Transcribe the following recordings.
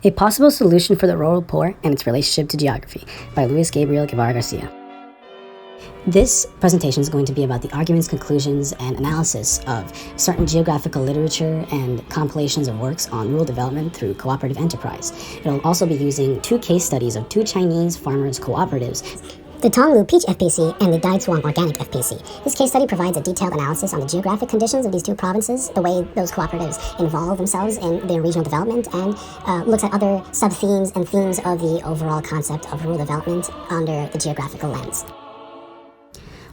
A Possible Solution for the Rural Poor and Its Relationship to Geography by Luis Gabriel Guevara Garcia. This presentation is going to be about the arguments, conclusions, and analysis of certain geographical literature and compilations of works on rural development through cooperative enterprise. It'll also be using two case studies of two Chinese farmers' cooperatives, the Tonglu Peach FPC and the Daichuan Organic FPC. This case study provides a detailed analysis on the geographic conditions of these two provinces, the way those cooperatives involve themselves in their regional development, and looks at other sub-themes and themes of the overall concept of rural development under the geographical lens.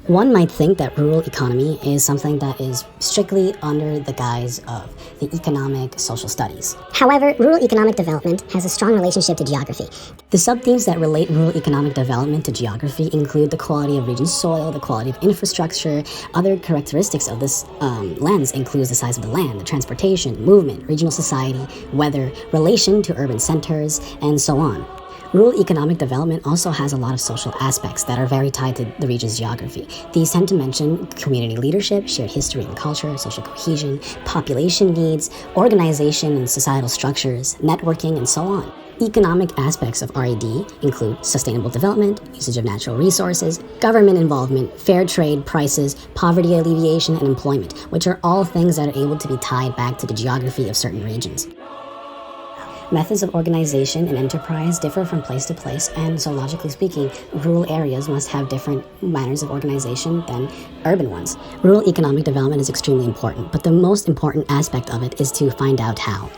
One might think that rural economy is something that is strictly under the guise of the economic social studies. However, rural economic development has a strong relationship to geography. The sub-themes that relate rural economic development to geography include the quality of region soil, the quality of infrastructure. Other characteristics of this lens includes the size of the land, the transportation, movement, regional society, weather, relation to urban centers, and so on. Rural economic development also has a lot of social aspects that are very tied to the region's geography. These tend to mention community leadership, shared history and culture, social cohesion, population needs, organization and societal structures, networking, and so on. Economic aspects of RED include sustainable development, usage of natural resources, government involvement, fair trade, prices, poverty alleviation, and employment, which are all things that are able to be tied back to the geography of certain regions. Methods of organization and enterprise differ from place to place, and so logically speaking, rural areas must have different manners of organization than urban ones. Rural economic development is extremely important, but the most important aspect of it is to find out how.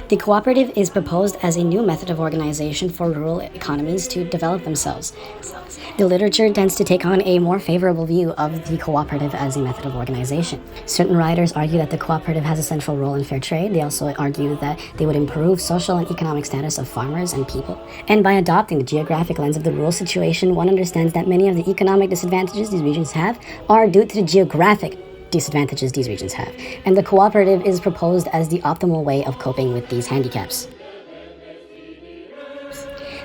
The cooperative is proposed as a new method of organization for rural economies to develop themselves. The literature tends to take on a more favorable view of the cooperative as a method of organization. Certain writers argue that the cooperative has a central role in fair trade. They also argue that they would improve social and economic status of farmers and people. And by adopting the geographic lens of the rural situation, one understands that many of the economic disadvantages these regions have are due to the geographic disadvantages these regions have. And the cooperative is proposed as the optimal way of coping with these handicaps.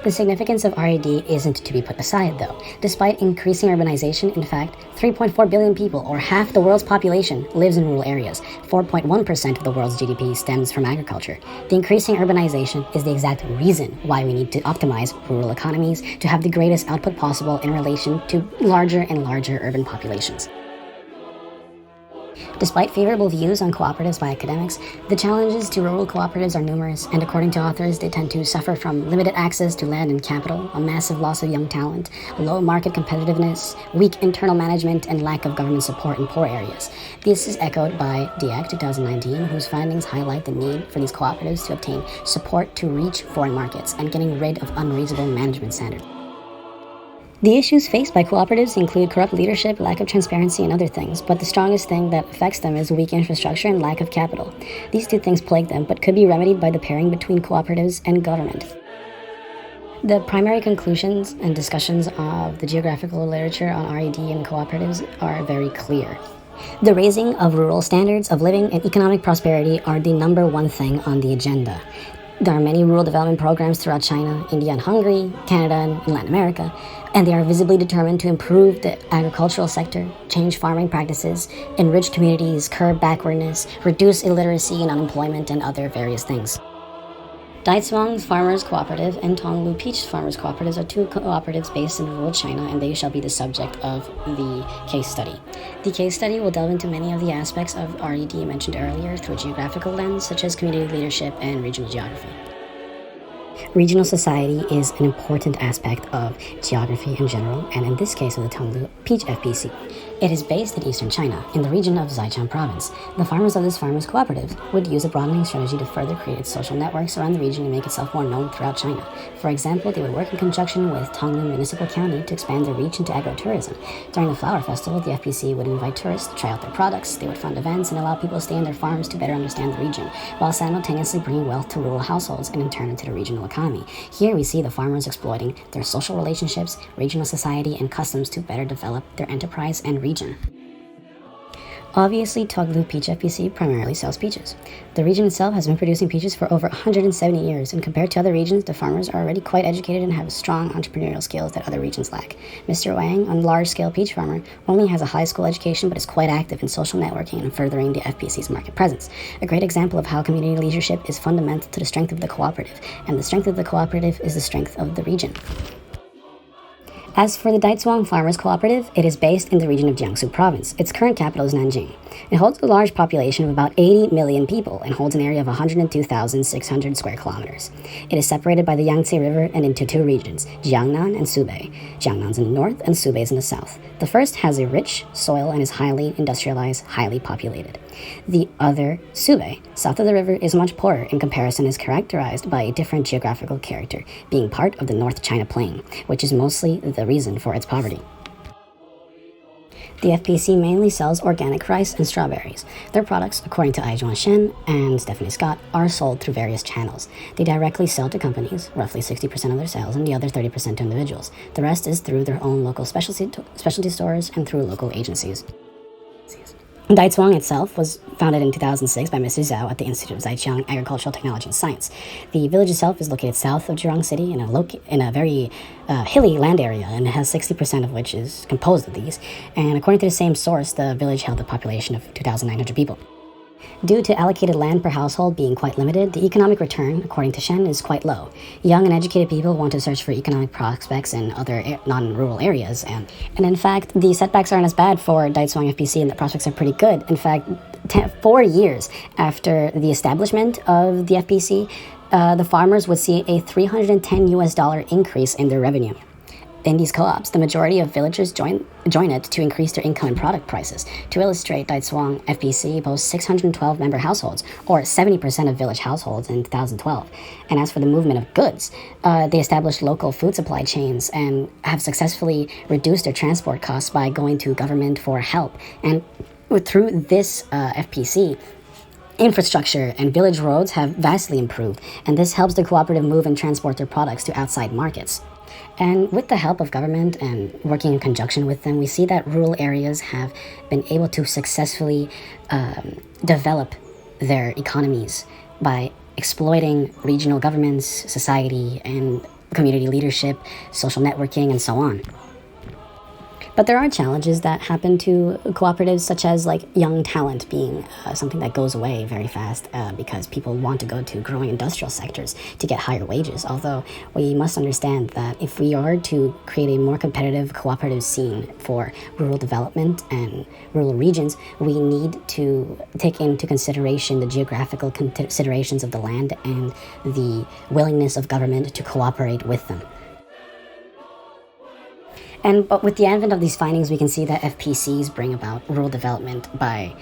The significance of RED isn't to be put aside, though. Despite increasing urbanization, in fact, 3.4 billion people, or half the world's population, lives in rural areas. 4.1% of the world's GDP stems from agriculture. The increasing urbanization is the exact reason why we need to optimize rural economies to have the greatest output possible in relation to larger and larger urban populations. Despite favorable views on cooperatives by academics, the challenges to rural cooperatives are numerous, and according to authors, they tend to suffer from limited access to land and capital, a massive loss of young talent, low market competitiveness, weak internal management, and lack of government support in poor areas. This is echoed by Deák 2019, whose findings highlight the need for these cooperatives to obtain support to reach foreign markets and getting rid of unreasonable management standards. The issues faced by cooperatives include corrupt leadership, lack of transparency, and other things, but the strongest thing that affects them is weak infrastructure and lack of capital. These two things plague them, but could be remedied by the pairing between cooperatives and government. The primary conclusions and discussions of the geographical literature on RED and cooperatives are very clear. The raising of rural standards of living and economic prosperity are the number one thing on the agenda. There are many rural development programs throughout China, India and Hungary, Canada and Latin America, and they are visibly determined to improve the agricultural sector, change farming practices, enrich communities, curb backwardness, reduce illiteracy and unemployment, and other various things. Daichuan Farmers Cooperative and Tonglu Peach Farmers Cooperatives are two cooperatives based in rural China, and they shall be the subject of the case study. The case study will delve into many of the aspects of RED mentioned earlier through a geographical lens, such as community leadership and regional geography. Regional society is an important aspect of geography in general, and in this case of the Tonglu Peach FPC. It is based in eastern China, in the region of Zhejiang province. The farmers of this farmers' cooperative would use a broadening strategy to further create its social networks around the region and make itself more known throughout China. For example, they would work in conjunction with Tonglu Municipal County to expand their reach into agro-tourism. During the flower festival, the FPC would invite tourists to try out their products, they would fund events and allow people to stay in their farms to better understand the region, while simultaneously bringing wealth to rural households and in turn into the regional economy. Here we see the farmers exploiting their social relationships, regional society, and customs to better develop their enterprise and region. Obviously, Toglu Peach FPC primarily sells peaches. The region itself has been producing peaches for over 170 years, and compared to other regions, the farmers are already quite educated and have strong entrepreneurial skills that other regions lack. Mr. Wang, a large-scale peach farmer, only has a high school education but is quite active in social networking and furthering the FPC's market presence. A great example of how community leadership is fundamental to the strength of the cooperative, and the strength of the cooperative is the strength of the region. As for the Daitsuang Farmers Cooperative, it is based in the region of Jiangsu Province. Its current capital is Nanjing. It holds a large population of about 80 million people and holds an area of 102,600 square kilometers. It is separated by the Yangtze River and into two regions, Jiangnan and Subei. Jiangnan's in the north and Subei is in the south. The first has a rich soil and is highly industrialized, highly populated. The other, Subei, south of the river, is much poorer in comparison, is characterized by a different geographical character, being part of the North China Plain, which is mostly the reason for its poverty. The FPC mainly sells organic rice and strawberries. Their products, according to Aijuan Shen and Stephanie Scott, are sold through various channels. They directly sell to companies, roughly 60% of their sales, and the other 30% to individuals. The rest is through their own local specialty stores and through local agencies. Daitsuang itself was founded in 2006 by Mr. Zhao at the Institute of Zhejiang Agricultural Technology and Science. The village itself is located south of Zhejiang City in a very hilly land area, and it has 60% of which is composed of these. And according to the same source, the village held a population of 2,900 people. Due to allocated land per household being quite limited, the economic return, according to Shen, is quite low. Young and educated people want to search for economic prospects in other non-rural areas, and in fact, the setbacks aren't as bad for Daitsuang FPC, and the prospects are pretty good. In fact, 4 years after the establishment of the FPC, the farmers would see a $310 increase in their revenue. In these co-ops, the majority of villagers join it to increase their income and product prices. To illustrate, Daitsuang FPC boasts 612 member households, or 70% of village households in 2012. And as for the movement of goods, they established local food supply chains and have successfully reduced their transport costs by going to government for help. And through this FPC, infrastructure and village roads have vastly improved, and this helps the cooperative move and transport their products to outside markets. And with the help of government and working in conjunction with them, we see that rural areas have been able to successfully develop their economies by exploiting regional governments, society, and community leadership, social networking, and so on. But there are challenges that happen to cooperatives, such as like young talent being something that goes away very fast because people want to go to growing industrial sectors to get higher wages. Although we must understand that if we are to create a more competitive cooperative scene for rural development and rural regions, we need to take into consideration the geographical considerations of the land and the willingness of government to cooperate with them. But with the advent of these findings, we can see that FPCs bring about rural development by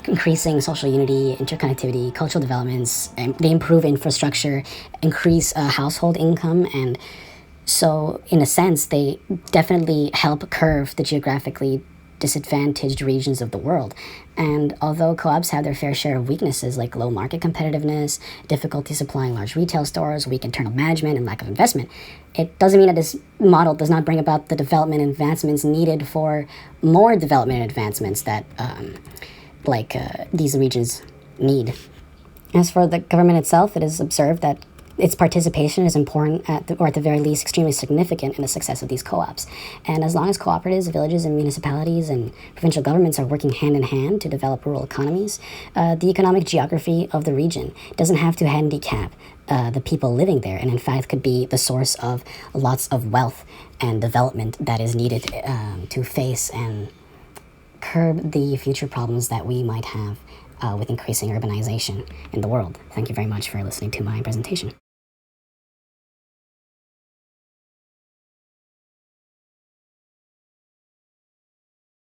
increasing social unity, interconnectivity, cultural developments, and they improve infrastructure, increase household income, and so in a sense, they definitely help curb the geographically disadvantaged regions of the world. And although co-ops have their fair share of weaknesses like low market competitiveness, difficulty supplying large retail stores, weak internal management, and lack of investment, it doesn't mean that this model does not bring about the development and advancements needed for more development and advancements that these regions need. As for the government itself, it is observed that its participation is important, or at the very least extremely significant in the success of these co-ops. And as long as cooperatives, villages, and municipalities and provincial governments are working hand in hand to develop rural economies, the economic geography of the region doesn't have to handicap the people living there, and in fact could be the source of lots of wealth and development that is needed to face and curb the future problems that we might have with increasing urbanization in the world. Thank you very much for listening to my presentation.